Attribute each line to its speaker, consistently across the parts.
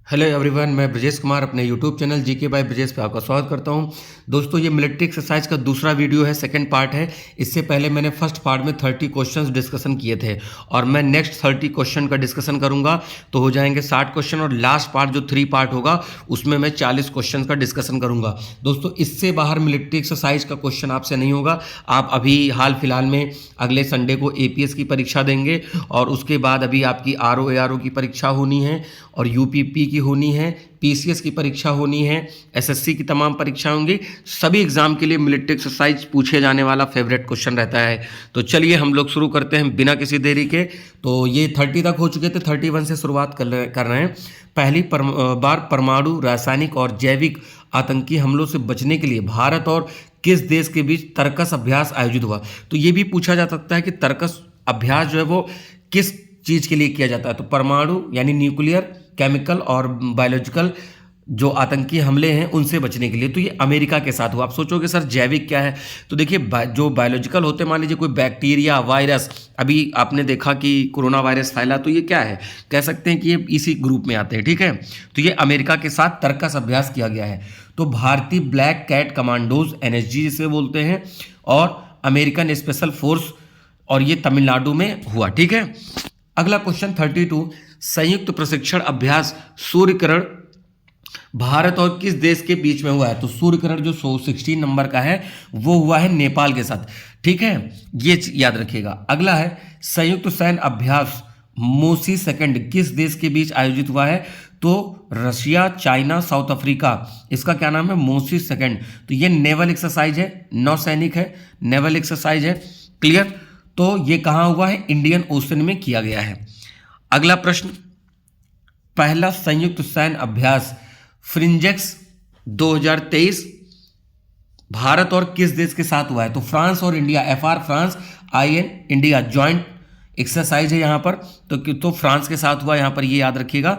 Speaker 1: Hello everyone, मैं ब्रजेश कुमार अपने YouTube channel GK by Brajesh पे आपका स्वागत करता हूं। दोस्तों, ये मिलिट्री एक्सरसाइज का दूसरा वीडियो है, सेकंड पार्ट है। इससे पहले मैंने फर्स्ट पार्ट में 30 क्वेश्चंस डिस्कशन किए थे और मैं नेक्स्ट 30 क्वेश्चन का डिस्कशन करूंगा तो हो जाएंगे 60 क्वेश्चन, और लास्ट पार्ट जो 3 पार्ट होगा उसमें मैं 40 क्वेश्चन का डिस्कशन करूंगा। दोस्तों, इससे बाहर मिलिट्री एक्सरसाइज का क्वेश्चन आपसे नहीं होगा। आप अभी हाल फिलहाल में अगले संडे को एपीएस की परीक्षा देंगे और उसके बाद अभी आपकी आरओ एआरओ की परीक्षा होनी है और यूपीपी की होनी है, पीसीएस की परीक्षा होनी है, एसएससी की तमाम परीक्षा होंगी। सभी एग्जाम के लिए मिलिट्री एक्सरसाइज पूछे जाने वाला फेवरेट क्वेश्चन रहता है। तो चलिए हम लोग शुरू करते हैं बिना किसी देरी के। तो ये 30 तक हो चुके थे, 31 से शुरुआत कर रहे हैं। पहली बार परमाणु, रासायनिक और जैविक आतंकी हमलों से बचने के लिए भारत और किस देश के बीच तर्कस अभ्यास आयोजित हुआ। तो ये भी पूछा जा सकता है कि तर्कस अभ्यास जो है वो किस चीज़ के लिए किया जाता है। तो परमाणु यानी न्यूक्लियर, केमिकल और बायोलॉजिकल जो आतंकी हमले हैं उनसे बचने के लिए। तो ये अमेरिका के साथ हुआ। आप सोचोगे सर जैविक क्या है? तो देखिए, जो बायोलॉजिकल होते हैं, मान लीजिए कोई बैक्टीरिया, वायरस, अभी आपने देखा कि कोरोना वायरस फैला, तो ये क्या है, कह सकते हैं कि ये इसी ग्रुप में आते हैं। ठीक है, तो ये अमेरिका के साथ तर्कस अभ्यास किया गया है। तो भारतीय ब्लैक कैट कमांडोज, एनएसजी जिसे बोलते हैं, और अमेरिकन स्पेशल फोर्स, और ये तमिलनाडु में हुआ। ठीक है, अगला क्वेश्चन 32, संयुक्त प्रशिक्षण अभ्यास सूर्यकिरण भारत और किस देश के बीच में हुआ है। तो सूर्यकिरण जो 16 नंबर का है वो हुआ है नेपाल के साथ। ठीक है, ये याद रखिएगा। अगला है संयुक्त सैन्य अभ्यास मोसी सेकंड किस देश के बीच आयोजित हुआ है। तो रशिया, चाइना, साउथ अफ्रीका। इसका क्या नाम है? मोसी सेकंड। तो ये नेवल एक्सरसाइज है, नौसैनिक है, नेवल एक्सरसाइज है। क्लियर? तो ये कहाँ हुआ है? इंडियन ओशन में किया गया है। अगला प्रश्न, पहला संयुक्त सैन्य अभ्यास फ्रिंजेक्स 2023 भारत और किस देश के साथ हुआ है। तो फ्रांस और India, FR France, IN India, joint exercise है यहाँ पर। तो फ्रांस के साथ हुआ यहाँ पर, ये याद रखिएगा।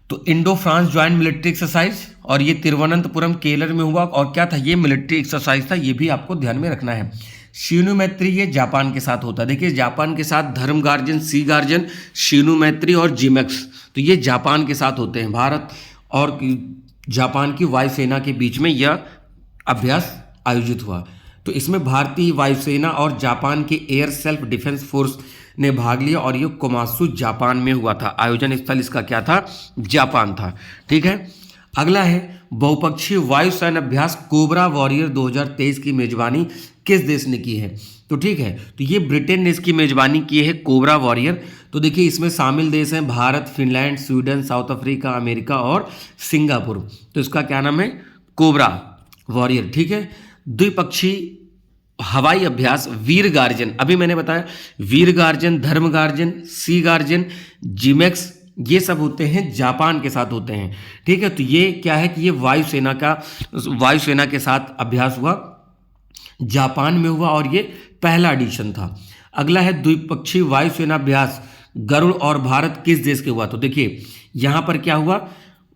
Speaker 1: तो Indo France joint military exercise, और ये तिरुवनंतपुरम केरल में हुआ। और क्या था? ये मिलिट्री एक्सरसाइज था, ये भी आपको ध्यान में रखना है। शिनु मैत्री, ये जापान के साथ होता है। देखिए, जापान के साथ धर्म गार्जन, सी गार्जन, शिनु मैत्री और जिमेक्स, तो ये जापान के साथ होते हैं। भारत और जापान की वायुसेना के बीच में यह अभ्यास आयोजित हुआ। तो इसमें भारतीय वायुसेना और जापान के एयर सेल्फ डिफेंस फोर्स ने भाग लिया और ये कोमात्सु जापान में हुआ था। आयोजन स्थल इसका क्या था? जापान था। ठीक है, अगला है बहुपक्षीय वायुसेना अभ्यास कोबरा वॉरियर 2023 की मेजबानी किस देश ने की है। तो ठीक है, तो ये ब्रिटेन ने इसकी मेजबानी की है, कोबरा वॉरियर। तो देखिए, इसमें शामिल देश हैं Bharat, Finland, Sweden, south Africa, America और सिंगापुर। तो इसका क्या नाम है? Cobra warrior. ठीक है, द्विपक्षीय हवाई अभ्यास वीर गार्जन, अभी मैंने बताया वीर गार्जन, धर्म गार्जन, सी गार्जन, जिमेक्स, ये सब होते हैं जापान के साथ होते हैं। ठीक है, तो ये क्या है कि ये वायुसेना के साथ अभ्यास हुआ, जापान में हुआ, और ये पहला एडिशन था। अगला है द्विपक्षीय वायुसेना अभ्यास गरुड़ और भारत किस देश के हुआ। तो देखिए, यहां पर क्या हुआ?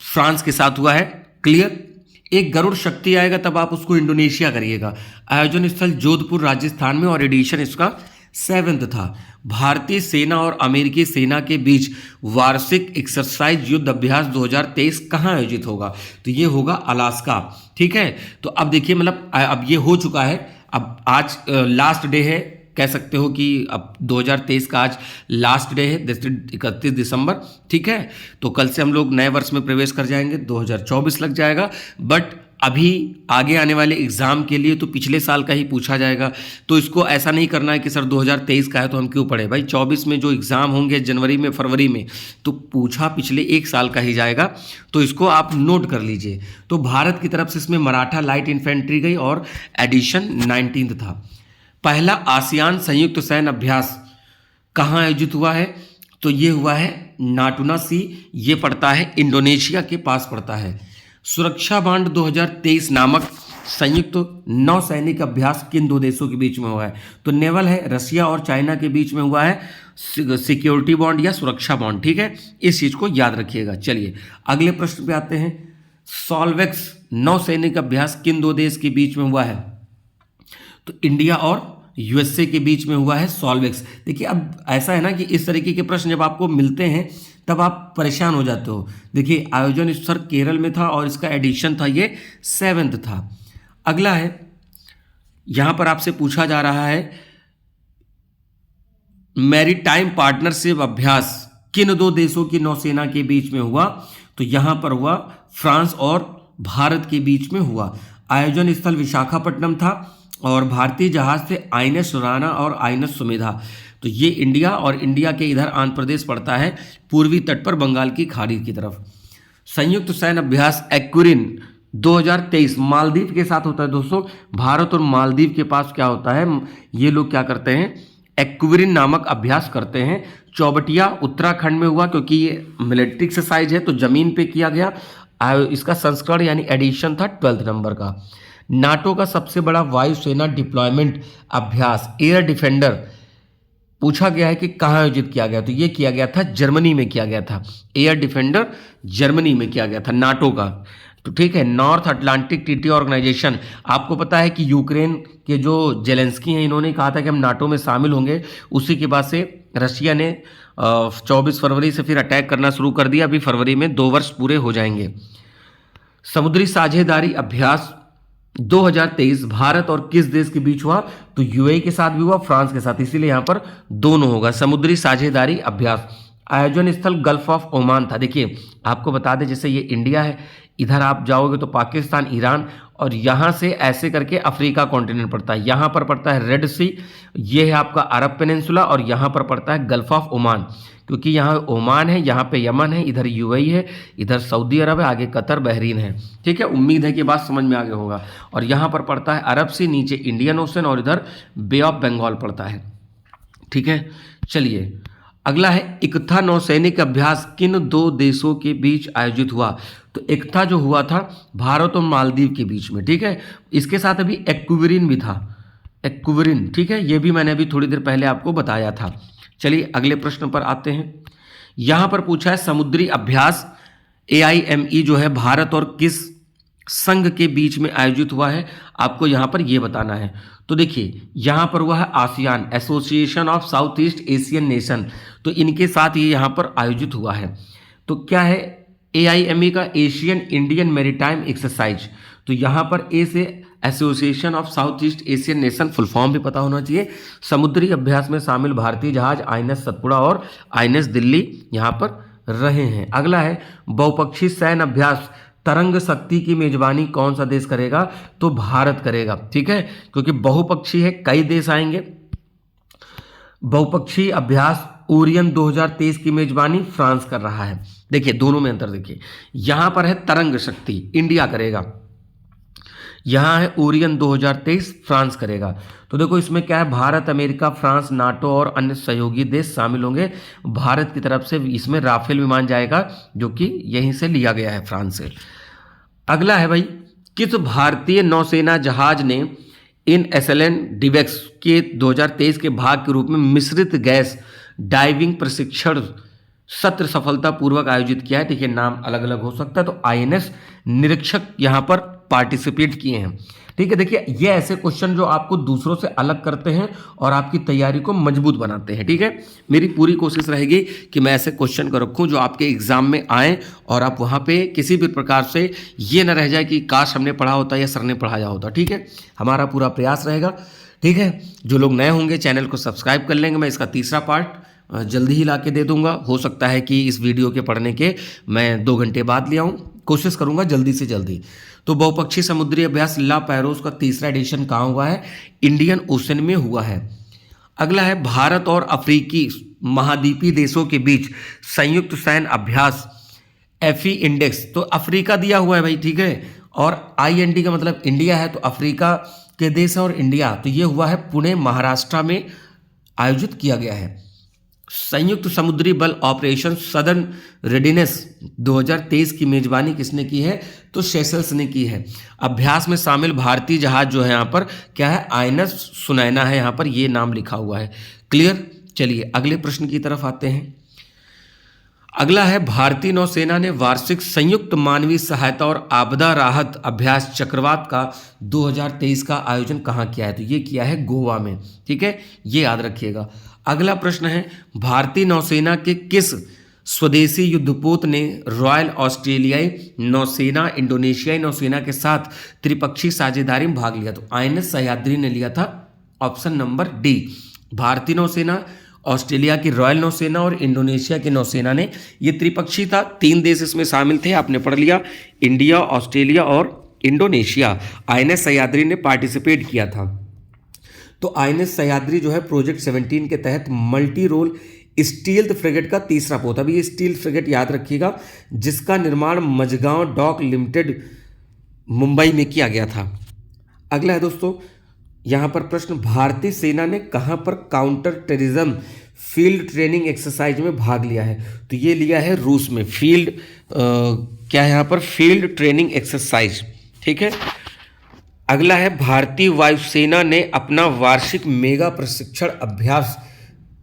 Speaker 1: फ्रांस के साथ हुआ है। क्लियर? एक गरुड़ शक्ति आएगा तब आप उसको इंडोनेशिया करिएगा। आयोजन स्थल जोधपुर राजस्थान में, और एडिशन इसका 7th था। भारतीय सेना और अमेरिकी सेना के बीच वार्षिक एक्सरसाइज युद्ध अभ्यास 2023 कहाँ आयोजित होगा। तो ये होगा अलास्का। ठीक है, तो अब देखिए, मतलब अब ये हो चुका है। अब आज लास्ट डे है, कह सकते हो कि अब 2023 का आज लास्ट डे है, 31 दिसंबर। ठीक है, तो कल से हम लोग नए वर्ष में प्रवेश कर जाएंगे, 2024 लग जाएगा। बट अभी आगे आने वाले एग्ज़ाम के लिए तो पिछले साल का ही पूछा जाएगा। तो इसको ऐसा नहीं करना है कि सर 2023 का है तो हम क्यों पढ़े। भाई 24 में जो एग्ज़ाम होंगे जनवरी में, फरवरी में, तो पूछा पिछले एक साल का ही जाएगा। तो इसको आप नोट कर लीजिए। तो भारत की तरफ से इसमें मराठा लाइट इन्फेंट्री गई और एडिशन 19th था। पहला आसियान संयुक्त सैन्य अभ्यास कहाँ आयोजित हुआ है। तो ये हुआ है नाटुना सी, ये पड़ता है इंडोनेशिया के पास पड़ता है। सुरक्षा बांड 2023 नामक संयुक्त नौसैनिक अभ्यास किन दो देशों के बीच में हुआ है। तो नेवल है, रशिया और चाइना के बीच में हुआ है, सिक्योरिटी बॉन्ड या सुरक्षा बॉन्ड। ठीक है, इस चीज को याद रखिएगा। चलिए अगले प्रश्न पे आते हैं। सॉल्वेक्स नौसैनिक अभ्यास किन दो देश के बीच में हुआ है। तो इंडिया और यूएसए के बीच में हुआ है सॉल्वेक्स। देखिए, अब ऐसा है ना कि इस तरीके के प्रश्न जब आपको मिलते हैं तब आप परेशान हो जाते हो। देखिए आयोजन स्थल केरल में था और इसका एडिशन था ये 7th था। अगला है, यहां पर आपसे पूछा जा रहा है मैरीटाइम पार्टनरशिप अभ्यास किन दो देशों की नौसेना के बीच में हुआ? तो यहां पर हुआ फ्रांस और भारत के बीच में हुआ। आयोजन स्थल विशाखापट्टनम था और भारतीय जहाज थे आईएनएस राणा और आईएनएस सुमेधा। तो ये इंडिया, और इंडिया के इधर आंध्र प्रदेश पड़ता है पूर्वी तट पर बंगाल की खाड़ी की तरफ। संयुक्त सैन्य अभ्यास एक्विरिन 2023 मालदीव के साथ होता है दोस्तों। भारत और मालदीव के पास क्या होता है, ये लोग क्या करते हैं, एक्विरिन नामक अभ्यास करते हैं। चौबटिया उत्तराखंड में हुआ, क्योंकि ये मिलिट्री एक्सरसाइज है तो जमीन पे किया गया। इसका संस्करण यानी एडिशन था 12 नंबर का। नाटो का सबसे बड़ा वायुसेना डिप्लॉयमेंट अभ्यास एयर डिफेंडर पूछा गया है कि कहाँ आयोजित किया गया? तो ये किया गया था जर्मनी में किया गया था। एयर डिफेंडर जर्मनी में किया गया था नाटो का। तो ठीक है, नॉर्थ अटलांटिक ट्रीटी ऑर्गेनाइजेशन, आपको पता है कि यूक्रेन के जो जेलेंस्की हैं इन्होंने कहा था कि हम नाटो में शामिल होंगे। उसी के बाद से रशिया ने 24 फरवरी से फिर अटैक करना शुरू कर दिया। अभी फरवरी में 2 वर्ष पूरे हो जाएंगे। समुद्री साझेदारी अभ्यास 2023 भारत और किस देश के बीच हुआ? तो यूएई के साथ भी हुआ, फ्रांस के साथ, इसीलिए यहां पर दोनों होगा। समुद्री साझेदारी अभ्यास आयोजन स्थल गल्फ ऑफ ओमान था। देखिए आपको बता दें, जैसे ये इंडिया है, इधर आप जाओगे तो पाकिस्तान, ईरान, और यहाँ से ऐसे करके अफ्रीका कॉन्टिनेंट पड़ता है। यहाँ पर पड़ता है रेड सी, ये है आपका अरब पेनिनसुला, और यहाँ पर पड़ता है गल्फ ऑफ ओमान, क्योंकि यहाँ ओमान है, यहाँ पे यमन है, इधर यूएई है, इधर सऊदी अरब है, आगे कतर बहरीन है। ठीक है, उम्मीद है कि बात समझ में आगे होगा। और यहाँ पर पड़ता है अरब सी, नीचे इंडियन ओशन, और इधर बे ऑफ बंगाल पड़ता है। ठीक है, चलिए अगला है इकथा नौसैनिक अभ्यास किन दो देशों के बीच आयोजित हुआ? तो इकथा जो हुआ था भारत और मालदीव के बीच में। ठीक है, इसके साथ अभी एक्विरिन भी था, एक्विरिन। ठीक है, ये भी मैंने अभी थोड़ी देर पहले आपको बताया था। चलिए अगले प्रश्न पर आते हैं। यहां पर पूछा है समुद्री अभ्यास AIME जो है भारत और किस संघ के बीच में आयोजित हुआ है? आपको यहां पर यह बताना है। तो देखिए यहां पर हुआ है ASEAN, association of south east Asian nation. तो इनके साथ ये यहां पर आयोजित हुआ है। तो क्या है AIME का? Asian Indian maritime exercise. तो यहां पर ए से association of south east Asian nation, full form भी पता होना चाहिए। समुद्री अभ्यास में शामिल भारतीय जहाज INS सतपुड़ा और INS दिल्ली यहां पर रहे हैं। अगला है बहुपक्षीय सैन्य अभ्यास तरंग शक्ति की मेजबानी कौन सा देश करेगा? तो भारत करेगा। ठीक है, क्योंकि बहुपक्षीय है, कई देश आएंगे। बहुपक्षीय अभ्यास ओरियन 2023 की मेजबानी फ्रांस कर रहा है। देखिए दोनों में अंतर देखिए, यहां पर है तरंग शक्ति इंडिया करेगा, यहां है ओरियन 2023 फ्रांस करेगा। तो देखो इसमें क्या है, भारत, अमेरिका, फ्रांस, नाटो और अन्य सहयोगी देश शामिल होंगे। भारत की तरफ से इसमें राफेल विमान जाएगा, जो कि यहीं से लिया गया है, फ्रांस से। अगला है भाई, किस भारतीय नौसेना जहाज ने इन SLN डिवेक्स के 2023 के भाग के रूप में मिश्रित गैस डाइविंग प्रशिक्षण सत्र सफलतापूर्वक आयोजित किया है? देखिए नाम अलग अलग हो सकता है। तो INS निरीक्षक यहां पर पार्टिसिपेट किए हैं। ठीक है, देखिए ये ऐसे क्वेश्चन जो आपको दूसरों से अलग करते हैं और आपकी तैयारी को मजबूत बनाते हैं। ठीक है, मेरी पूरी कोशिश रहेगी कि मैं ऐसे क्वेश्चन को रखूं जो आपके एग्जाम में आए और आप वहां पे किसी भी प्रकार से ये ना रह जाए कि काश हमने पढ़ा होता या सर ने पढ़ाया होता। ठीक है, हमारा पूरा प्रयास रहेगा। ठीक है, जो लोग नए होंगे चैनल को सब्सक्राइब कर लेंगे। मैं इसका तीसरा पार्ट जल्दी ही ला के दे दूंगा। हो सकता है कि इस वीडियो के पढ़ने के मैं 2 घंटे बाद ले आऊँ, कोशिश करूंगा जल्दी से जल्दी। तो बहुपक्षीय समुद्री अभ्यास ला पैरोस का तीसरा एडिशन कहाँ हुआ है? इंडियन ओशन में हुआ है। अगला है भारत और अफ्रीकी महाद्वीपीय देशों के बीच संयुक्त सैन्य अभ्यास FE इंडेक्स। तो अफ्रीका दिया हुआ है भाई। ठीक है, और IND का मतलब इंडिया है, तो अफ्रीका के देश है और इंडिया। तो ये हुआ है पुणे महाराष्ट्र में आयोजित किया गया है। संयुक्त समुद्री बल ऑपरेशन सदर्न रेडिनेस 2023 की मेजबानी किसने की है? तो सेशल्स ने की है। अभ्यास में शामिल भारतीय जहाज जो है यहाँ पर क्या है? INS सुनैना है, यहाँ पर ये नाम लिखा हुआ है। क्लियर? चलिए अगले प्रश्न की तरफ आते हैं। अगला है भारतीय नौसेना ने वार्षिक संयुक्त मानवीय सहायता और आपदा राहत अभ्यास चक्रवात का 2023 का आयोजन कहाँ किया है? तो ये किया है गोवा में। ठीक है, ये याद रखिएगा। अगला प्रश्न है भारतीय नौसेना के किस स्वदेशी युद्धपोत ने रॉयल ऑस्ट्रेलियाई नौसेना इंडोनेशियाई नौसेना के साथ त्रिपक्षीय साझेदारी में भाग लिया? तो आईएनएस सह्याद्री ने लिया था, ऑप्शन नंबर डी। भारतीय नौसेना, ऑस्ट्रेलिया की रॉयल नौसेना और इंडोनेशिया की नौसेना ने, ये त्रिपक्षीय था, 3 देश इसमें शामिल थे, आपने पढ़ लिया, इंडिया, ऑस्ट्रेलिया और इंडोनेशिया। आईएनएस सह्याद्री ने पार्टिसिपेट किया था। तो आईएनएस सह्याद्री जो है प्रोजेक्ट 17 के तहत मल्टी रोल स्टील्थ फ्रिगेट का तीसरा पोत। अभी ये स्टील फ्रिगेट याद रखिएगा, जिसका निर्माण मझगांव डॉक लिमिटेड मुंबई में किया गया था। अगला है दोस्तों यहाँ पर प्रश्न, भारतीय सेना ने कहाँ पर counter terrorism field training exercise में भाग लिया है? तो ये लिया है रूस में, फील्ड क्या है यहाँ पर, फील्ड ट्रेनिंग एक्सरसाइज, ठीक है। अगला है, भारतीय वायुसेना ने अपना वार्षिक मेगा प्रशिक्षण अभ्यास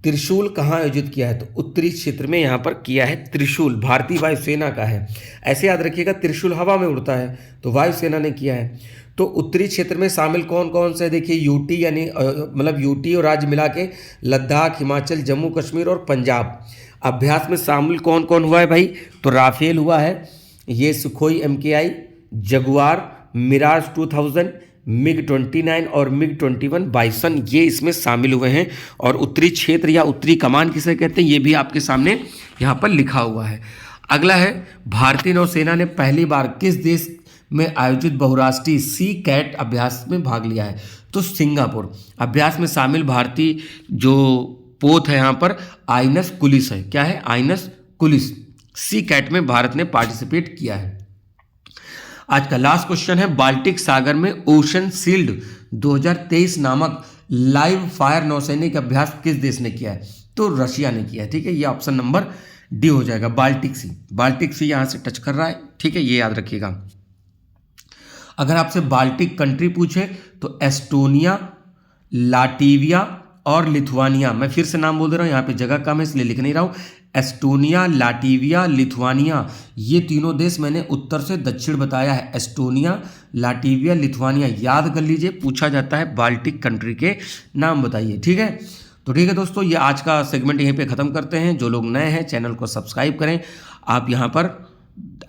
Speaker 1: त्रिशूल कहाँ आयोजित किया है? तो उत्तरी क्षेत्र में यहाँ पर किया है। त्रिशूल भारतीय वायुसेना का है, ऐसे याद रखिएगा, त्रिशूल हवा में उड़ता है, तो वायुसेना ने किया है। तो उत्तरी क्षेत्र में शामिल कौन कौन से, देखिए यूटी, यानी मतलब यूटी और राज्य मिला के लद्दाख, हिमाचल, जम्मू कश्मीर और पंजाब। अभ्यास में शामिल कौन कौन हुआ है भाई? तो राफेल हुआ है, ये Sukhoi MKI, Jaguar, Miraj 2000, MiG-29 और MiG-21 बाइसन, ये इसमें शामिल हुए हैं। और उत्तरी क्षेत्र या उत्तरी कमान किसे कहते हैं, ये भी आपके सामने यहाँ पर लिखा हुआ है। अगला है, भारतीय नौसेना ने पहली बार किस देश में आयोजित बहुराष्ट्रीय सी कैट अभ्यास में भाग लिया है? तो सिंगापुर। अभ्यास में शामिल भारतीय जो पोत है यहाँ पर आईएनएस कुलिस है। क्या है? आईएनएस कुलिस। सी कैट में भारत ने पार्टिसिपेट किया है। आज का लास्ट क्वेश्चन है, बाल्टिक सागर में ओशन शील्ड 2023 नामक लाइव फायर नौसैनिक अभ्यास किस देश ने किया है? तो रशिया ने किया है, ठीक है। ये ऑप्शन नंबर डी हो जाएगा, बाल्टिक सी। बाल्टिक सी यहां से टच कर रहा है, ठीक है, ये याद रखिएगा। अगर आपसे बाल्टिक कंट्री पूछे तो एस्टोनिया, लाटविया और लिथुआनिया, मैं फिर से नाम बोल दे रहा हूँ, यहाँ पे जगह कम है इसलिए लिख नहीं रहा हूँ। एस्टोनिया, लाटविया, लिथुआनिया, ये तीनों देश मैंने उत्तर से दक्षिण बताया है। एस्टोनिया, लाटविया, लिथुआनिया, याद कर लीजिए, पूछा जाता है बाल्टिक कंट्री के नाम बताइए, ठीक है। तो ठीक है दोस्तों, ये आज का सेगमेंट यहीं पे ख़त्म करते हैं। जो लोग नए हैं चैनल को सब्सक्राइब करें, आप यहाँ पर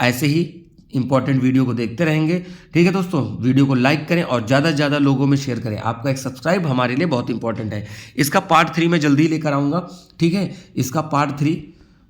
Speaker 1: ऐसे ही इंपॉर्टेंट वीडियो को देखते रहेंगे, ठीक है दोस्तों। वीडियो को लाइक करें और ज़्यादा से ज़्यादा लोगों में शेयर करें, आपका एक सब्सक्राइब हमारे लिए बहुत इंपॉर्टेंट है। इसका पार्ट 3 मैं जल्दी लेकर आऊँगा, ठीक है। इसका पार्ट 3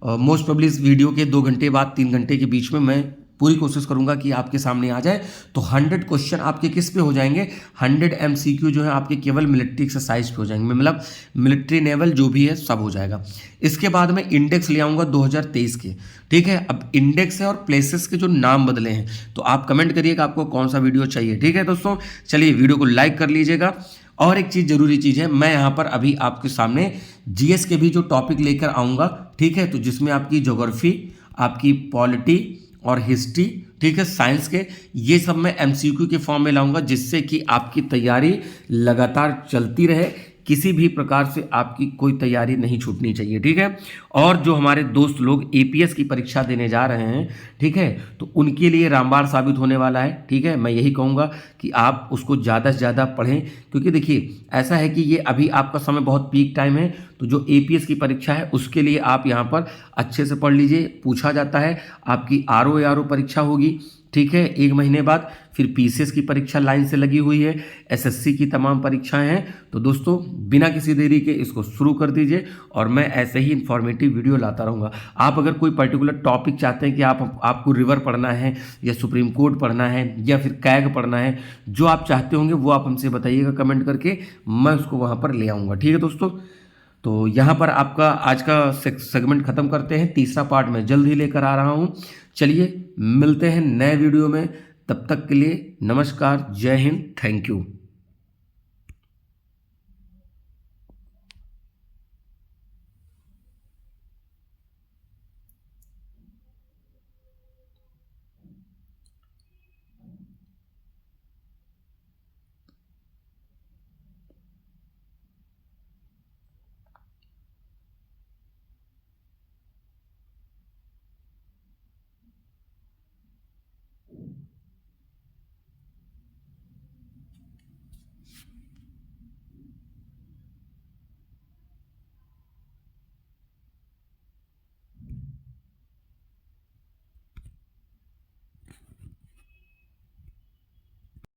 Speaker 1: मोस्ट प्रोबेबली इस वीडियो के 2 घंटे बाद 3 घंटे के बीच में मैं पूरी कोशिश करूंगा कि आपके सामने आ जाए। तो 100 क्वेश्चन आपके किस पे हो जाएंगे? 100 MCQ जो है आपके केवल मिलिट्री एक्सरसाइज पे हो जाएंगे, मतलब मिलिट्री नेवल जो भी है सब हो जाएगा। इसके बाद मैं इंडेक्स ले आऊँगा 2023 के, ठीक है। अब इंडेक्स है और प्लेसेस के जो नाम बदले हैं, तो आप कमेंट करिएगा आपको कौन सा वीडियो चाहिए, ठीक है दोस्तों। चलिए वीडियो को लाइक कर लीजिएगा। और एक चीज़ जरूरी चीज़ है, मैं यहाँ पर अभी आपके सामने GS के भी जो टॉपिक लेकर आऊँगा, ठीक है, तो जिसमें आपकी ज्योग्राफी, आपकी पॉलिटी और हिस्ट्री, ठीक है, साइंस के, ये सब मैं MCQ के फॉर्म में लाऊंगा, जिससे कि आपकी तैयारी लगातार चलती रहे, किसी भी प्रकार से आपकी कोई तैयारी नहीं छूटनी चाहिए, ठीक है। और जो हमारे दोस्त लोग APS की परीक्षा देने जा रहे हैं, ठीक है, तो उनके लिए रामबाण साबित होने वाला है, ठीक है। मैं यही कहूँगा कि आप उसको ज़्यादा से ज़्यादा पढ़ें, क्योंकि देखिए ऐसा है कि ये अभी आपका समय बहुत पीक टाइम है, तो जो APS की परीक्षा है उसके लिए आप यहाँ पर अच्छे से पढ़ लीजिए। पूछा जाता है, आपकी RO परीक्षा होगी, ठीक है, 1 महीने बाद। फिर PCS की परीक्षा लाइन से लगी हुई है, SSC की तमाम परीक्षाएं हैं। तो दोस्तों बिना किसी देरी के इसको शुरू कर दीजिए, और मैं ऐसे ही इन्फॉर्मेटिव वीडियो लाता रहूँगा। आप अगर कोई पर्टिकुलर टॉपिक चाहते हैं कि आपको रिवर पढ़ना है या सुप्रीम कोर्ट पढ़ना है या फिर कैग पढ़ना है, जो आप चाहते होंगे वो आप हमसे बताइएगा कमेंट करके, मैं उसको वहाँ पर ले आऊँगा, ठीक है दोस्तों। तो यहाँ पर आपका आज का सेगमेंट ख़त्म करते हैं। तीसरा पार्ट मैं जल्द ही लेकर आ रहा हूँ। चलिए मिलते हैं नए वीडियो में, तब तक के लिए नमस्कार, जय हिंद, थैंक यू।